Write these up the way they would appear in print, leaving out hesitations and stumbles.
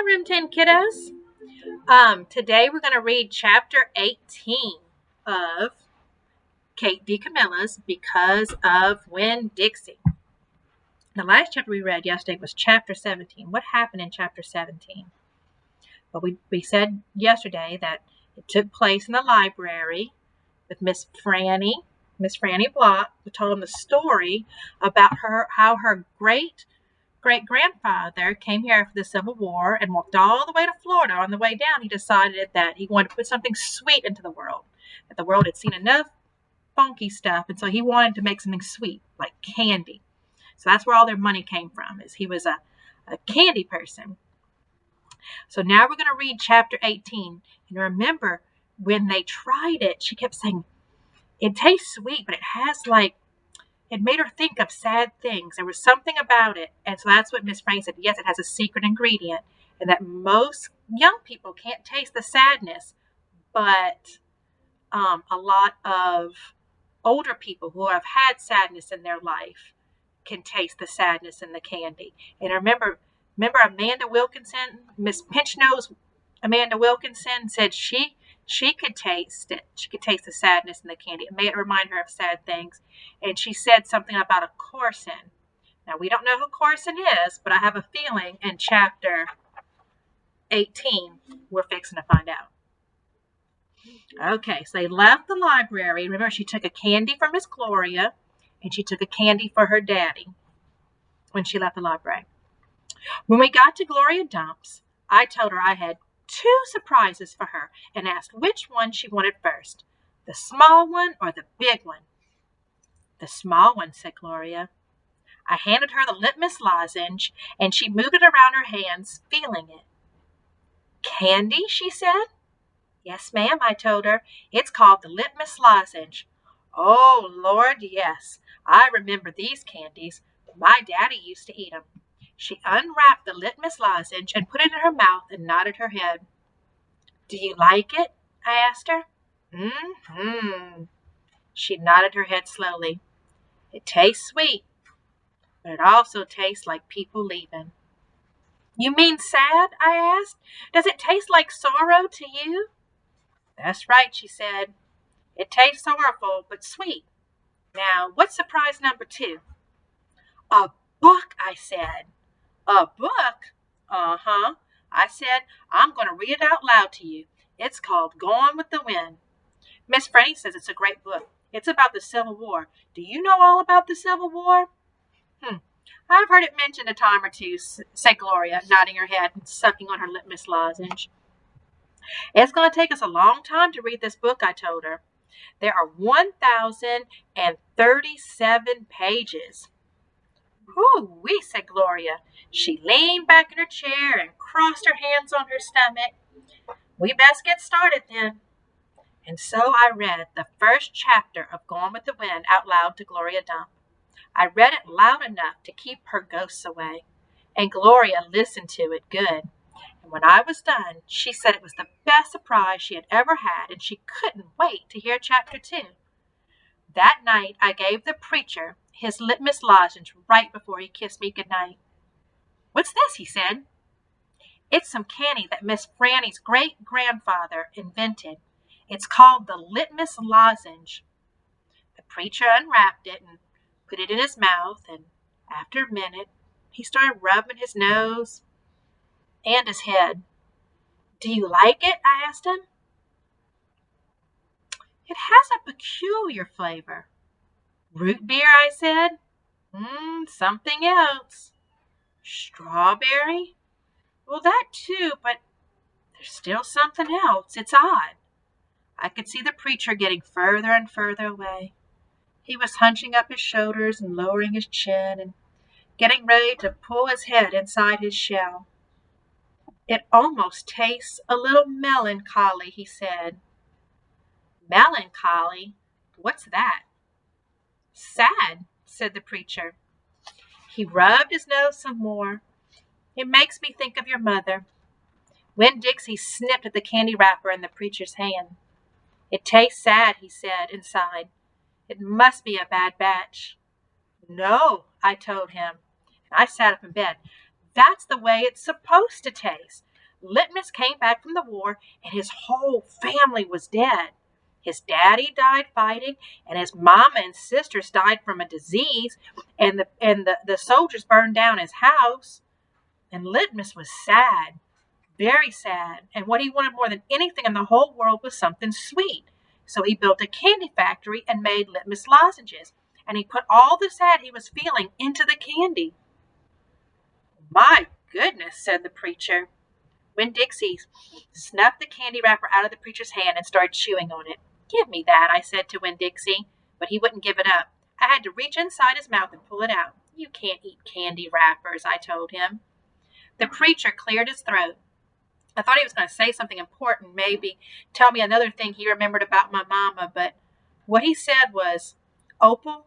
Hi, Room 10 kiddos. Today we're going to read chapter 18 of Kate D. Camilla's Because of Winn Dixie. The last chapter we read yesterday was chapter 17. What happened in chapter 17? Well, we said yesterday that it took place in the library with Miss Franny Block, who told them the story about how her great-grandfather came here after the Civil War and walked all the way to Florida. On the way down, he decided that he wanted to put something sweet into the world, that the world had seen enough funky stuff, and so he wanted to make something sweet, like candy. So that's where all their money came from, is he was a candy person. So now we're going to read chapter 18. And remember, when they tried it, she kept saying, it tastes sweet, but it has it made her think of sad things. There was something about it. And so that's what Miss Frank said. Yes, it has a secret ingredient. And that most young people can't taste the sadness. But a lot of older people who have had sadness in their life can taste the sadness in the candy. And remember Amanda Wilkinson, Miss Pinchnose Amanda Wilkinson said she could taste it. She could taste the sadness in the candy. It made it remind her of sad things. And she said something about a Corson. Now, we don't know who Corson is, but I have a feeling in chapter 18, we're fixing to find out. Okay, so they left the library. Remember, she took a candy for Miss Gloria, and she took a candy for her daddy when she left the library. When we got to Gloria Dump's, I told her I had 2 surprises for her and asked which one she wanted first, the small one or the big one. The small one, said Gloria. I handed her the litmus lozenge, and she moved it around her hands, feeling it. Candy, she said. Yes, ma'am, I told her. It's called the litmus lozenge. Oh, Lord, yes. I remember these candies. My daddy used to eat them. She unwrapped the litmus lozenge and put it in her mouth and nodded her head. Do you like it? I asked her. Mm-hmm. She nodded her head slowly. It tastes sweet, but it also tastes like people leaving. You mean sad? I asked. Does it taste like sorrow to you? That's right, she said. It tastes sorrowful, but sweet. Now, what's surprise number 2? A book, I said. A book? Uh-huh. I said, I'm going to read it out loud to you. It's called Gone with the Wind. Miss Franny says it's a great book. It's about the Civil War. Do you know all about the Civil War? I've heard it mentioned a time or two, said Gloria, nodding her head and sucking on her litmus lozenge. It's going to take us a long time to read this book, I told her. There are 1,037 pages. Whoo-wee, said Gloria. She leaned back in her chair and crossed her hands on her stomach. We best get started then. And so I read the first chapter of Gone with the Wind out loud to Gloria Dump. I read it loud enough to keep her ghosts away, and Gloria listened to it good. And when I was done, she said it was the best surprise she had ever had, and she couldn't wait to hear chapter 2. That night, I gave the preacher his litmus lozenge right before he kissed me goodnight. What's this? He said. It's some candy that Miss Franny's great-grandfather invented. It's called the litmus lozenge. The preacher unwrapped it and put it in his mouth, and after a minute, he started rubbing his nose and his head. Do you like it? I asked him. It has a peculiar flavor. Root beer, I said. Something else. Strawberry? Well, that too, but there's still something else. It's odd. I could see the preacher getting further and further away. He was hunching up his shoulders and lowering his chin and getting ready to pull his head inside his shell. It almost tastes a little melancholy, he said. Melancholy? What's that? Sad, said the preacher. He rubbed his nose some more. It makes me think of your mother. Winn Dixie snipped at the candy wrapper in the preacher's hand. It tastes sad, he said, and sighed. It must be a bad batch. No, I told him. I sat up in bed. That's the way it's supposed to taste. Litmus came back from the war, and his whole family was dead. His daddy died fighting, and his mama and sisters died from a disease, and the soldiers burned down his house. And Litmus was sad, very sad, and what he wanted more than anything in the whole world was something sweet. So he built a candy factory and made Litmus lozenges, and he put all the sad he was feeling into the candy. My goodness, said the preacher. Winn Dixie snuffed the candy wrapper out of the preacher's hand and started chewing on it. Give me that, I said to Winn Dixie, but he wouldn't give it up. I had to reach inside his mouth and pull it out. You can't eat candy wrappers, I told him. The preacher cleared his throat. I thought he was going to say something important, maybe tell me another thing he remembered about my mama, but what he said was, Opal,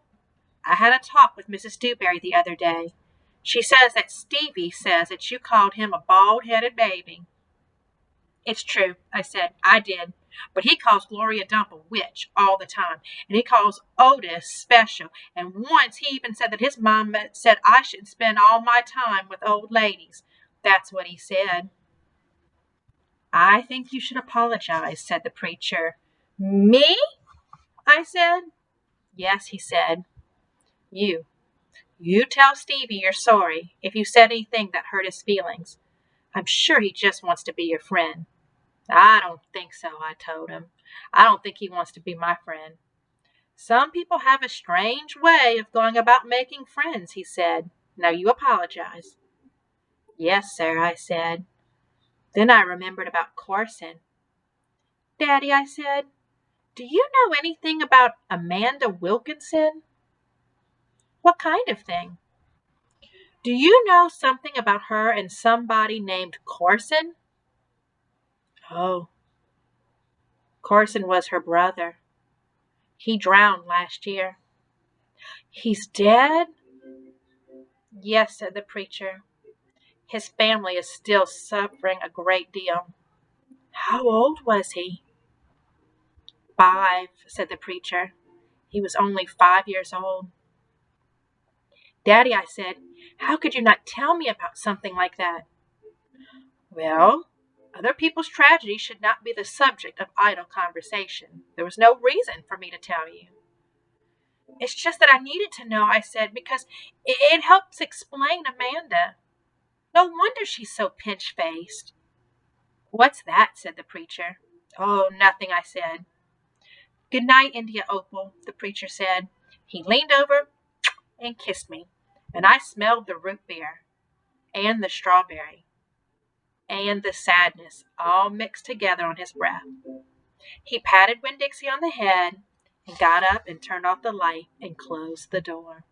I had a talk with Mrs. Dewberry the other day. She says that Stevie says that you called him a bald-headed baby. It's true, I said. I did. But he calls Gloria Dump a witch all the time, and he calls Otis special, and once he even said that his mom said I should spend all my time with old ladies. That's what he said. I think you should apologize, said the preacher. Me? I said. Yes, he said. You tell Stevie you're sorry if you said anything that hurt his feelings. I'm sure he just wants to be your friend. I don't think so, I told him. I don't think he wants to be my friend. Some people have a strange way of going about making friends, he said. Now you apologize. Yes, sir, I said. Then I remembered about Corson. Daddy, I said, do you know anything about Amanda Wilkinson? What kind of thing? Do you know something about her and somebody named Corson? Oh, Corson was her brother. He drowned last year. He's dead? Yes, said the preacher. His family is still suffering a great deal. How old was he? 5, said the preacher. He was only 5 years old. Daddy, I said, how could you not tell me about something like that? Well, other people's tragedy should not be the subject of idle conversation. There was no reason for me to tell you. It's just that I needed to know, I said, because it helps explain Amanda. No wonder she's so pinch-faced. What's that? Said the preacher. Oh, nothing, I said. Good night, India Opal, the preacher said. He leaned over and kissed me, and I smelled the root beer and the strawberry and the sadness all mixed together on his breath. He patted Winn Dixie on the head and got up and turned off the light and closed the door.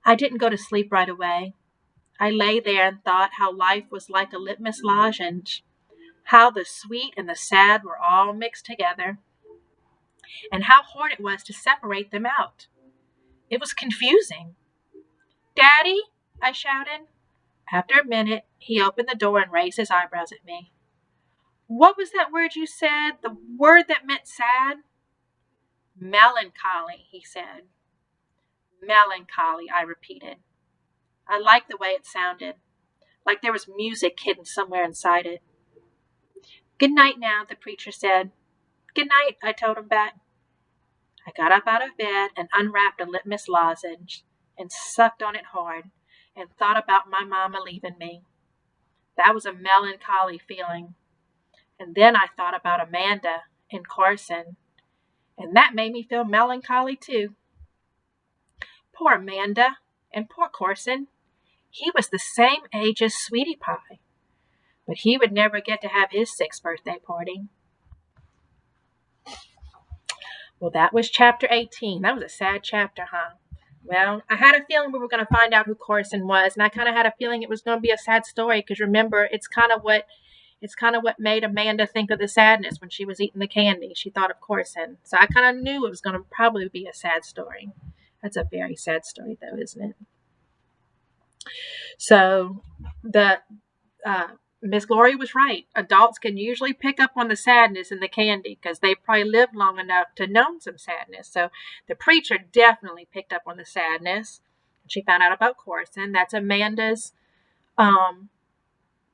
I didn't go to sleep right away. I lay there and thought how life was like a litmus lozenge, how the sweet and the sad were all mixed together, and how hard it was to separate them out. It was confusing. Daddy, I shouted. After a minute, he opened the door and raised his eyebrows at me. What was that word you said? The word that meant sad? Melancholy, he said. Melancholy, I repeated. I liked the way it sounded, like there was music hidden somewhere inside it. Good night now, the preacher said. Good night, I told him back. I got up out of bed and unwrapped a litmus lozenge and sucked on it hard and thought about my mama leaving me. That was a melancholy feeling. And then I thought about Amanda and Carson, and that made me feel melancholy too. Poor Amanda and poor Carson. He was the same age as Sweetie Pie, but he would never get to have his 6th birthday party. Well, that was chapter 18. That was a sad chapter, huh? Well, I had a feeling we were going to find out who Corson was, and I kind of had a feeling it was going to be a sad story because remember, it's kind of what made Amanda think of the sadness when she was eating the candy. She thought of Corson. So I kind of knew it was going to probably be a sad story. That's a very sad story, though, isn't it? So the Miss Gloria was right. Adults can usually pick up on the sadness in the candy because they probably lived long enough to know some sadness. So the preacher definitely picked up on the sadness. She found out about Corson. That's Amanda's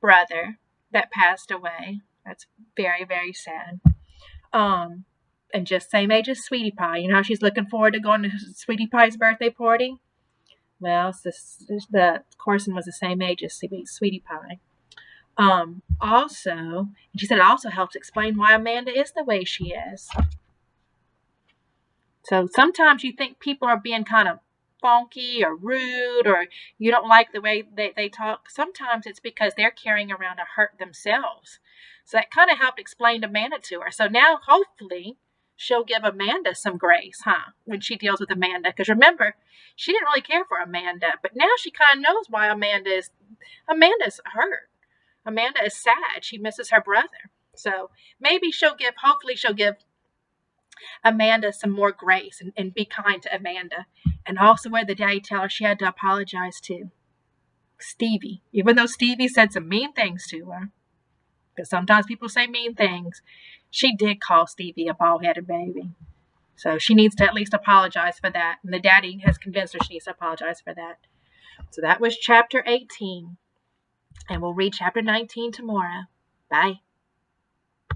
brother that passed away. That's very, very sad. And just same age as Sweetie Pie. You know how she's looking forward to going to Sweetie Pie's birthday party? Well, the Corson was the same age as Sweetie Pie. Also, and she said it also helps explain why Amanda is the way she is. So sometimes you think people are being kind of funky or rude, or you don't like the way they talk. Sometimes it's because they're carrying around a hurt themselves. So that kind of helped explain Amanda to her. So now hopefully she'll give Amanda some grace, when she deals with Amanda. Because remember, she didn't really care for Amanda, but now she kind of knows why Amanda's hurt. Amanda is sad. She misses her brother. So maybe hopefully she'll give Amanda some more grace and be kind to Amanda. And also where the daddy tell her she had to apologize to Stevie. Even though Stevie said some mean things to her. Because sometimes people say mean things. She did call Stevie a bald-headed baby. So she needs to at least apologize for that. And the daddy has convinced her she needs to apologize for that. So that was chapter 18. And we'll read chapter 19 tomorrow. Bye.